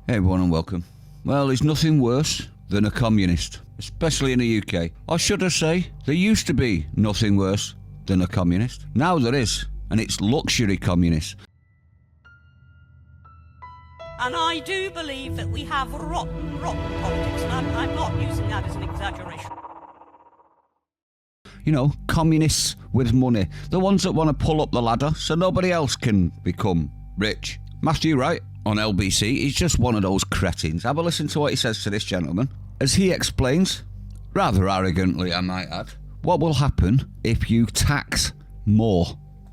Hey everyone and welcome. Well, there's nothing worse than a communist, especially in the UK. Or should I say, there used to be nothing worse than a communist. Now there is, and it's luxury communists. And I do believe that we have rotten politics, and I'm not using that as an exaggeration. You know, communists with money. The ones that want to pull up the ladder so nobody else can become rich. Matthew Wright on LBC, he's just one of those cretins. Have a listen to what he says to this gentleman as he explains, rather arrogantly I might add, what will happen if you tax more.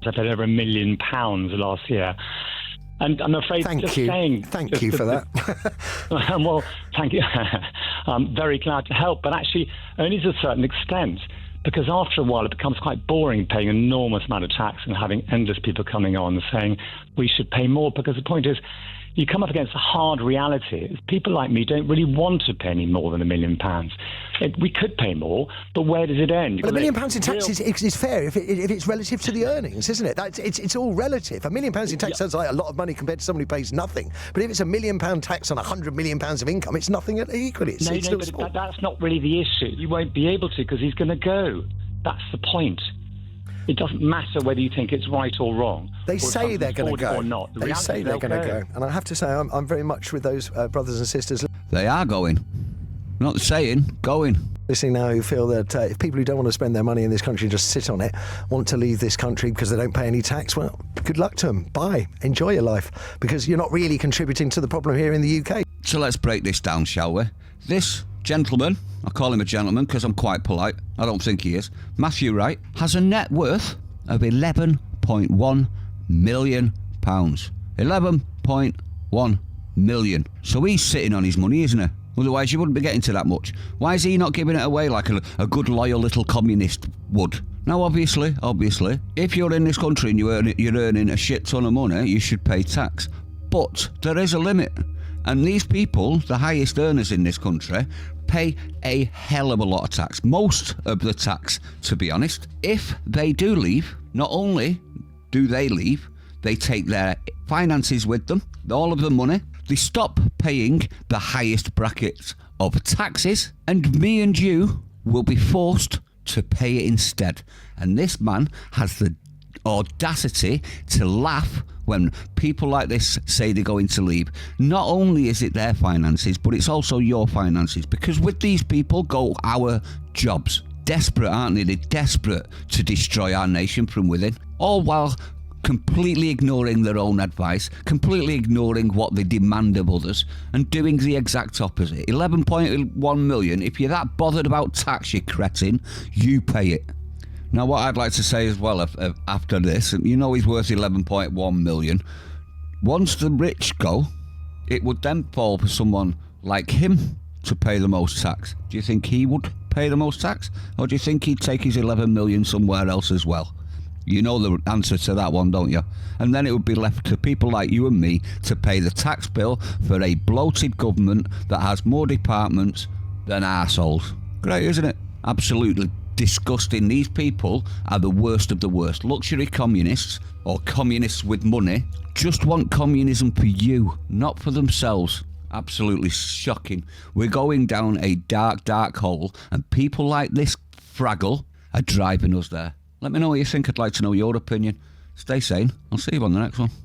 I paid over £1 million last year. And I'm afraid Thank just you. saying... Thank you for that. Well, thank you. I'm very glad to help, but actually only to a certain extent, because after a while it becomes quite boring paying an enormous amount of tax and having endless people coming on saying we should pay more, because the point is you come up against a hard reality. People like me don't really want to pay any more than £1 million. We could pay more, but where does it end? Well, £1 million in tax is fair if it's relative to the earnings, isn't it? It's all relative. £1 million in tax sounds like a lot of money compared to somebody who pays nothing. But if it's £1 million tax on £100 million of income, it's nothing equally. But that's not really the issue. You won't be able to because he's going to go. That's the point. It doesn't matter whether you think it's right or wrong. They say they're going to go. Or not. They say they're going to go. And I have to say, I'm very much with those brothers and sisters. They are going. Not saying, going. Listening now who feel that if people who don't want to spend their money in this country and just sit on it want to leave this country because they don't pay any tax, well, good luck to them. Bye. Enjoy your life, because you're not really contributing to the problem here in the UK. So let's break this down, shall we? This gentleman, I call him a gentleman because I'm quite polite, I don't think he is, Matthew Wright, has a net worth of £11.1 million. 11.1 million. So he's sitting on his money, isn't he? Otherwise you wouldn't be getting to that much. Why is he not giving it away like a good loyal little communist would? Now obviously, if you're in this country and you're earning a shit ton of money, you should pay tax. But there is a limit. And these people, the highest earners in this country, pay a hell of a lot of tax. Most of the tax, to be honest. If they do leave, not only do they leave, they take their finances with them, all of the money. They stop paying the highest brackets of taxes, and me and you will be forced to pay it instead. And this man has the audacity to laugh when people like this say they're going to leave. Not only is it their finances, but it's also your finances, because with these people go our jobs. Desperate, aren't they? They're desperate to destroy our nation from within, all while completely ignoring their own advice, completely ignoring what they demand of others, and doing the exact opposite. 11.1 million, if you're that bothered about tax, you cretin, you pay it. Now, what I'd like to say as well after this, you know he's worth 11.1 million. Once the rich go, it would then fall for someone like him to pay the most tax. Do you think he would pay the most tax? Or do you think he'd take his 11 million somewhere else as well? You know the answer to that one, don't you? And then it would be left to people like you and me to pay the tax bill for a bloated government that has more departments than arseholes. Great, isn't it? Absolutely disgusting. These people are the worst of the worst. Luxury communists, or communists with money, just want communism for you, not for themselves. Absolutely shocking. We're going down a dark, dark hole, and people like this Fraggle are driving us there. Let me know what you think. I'd like to know your opinion. Stay sane. I'll see you on the next one.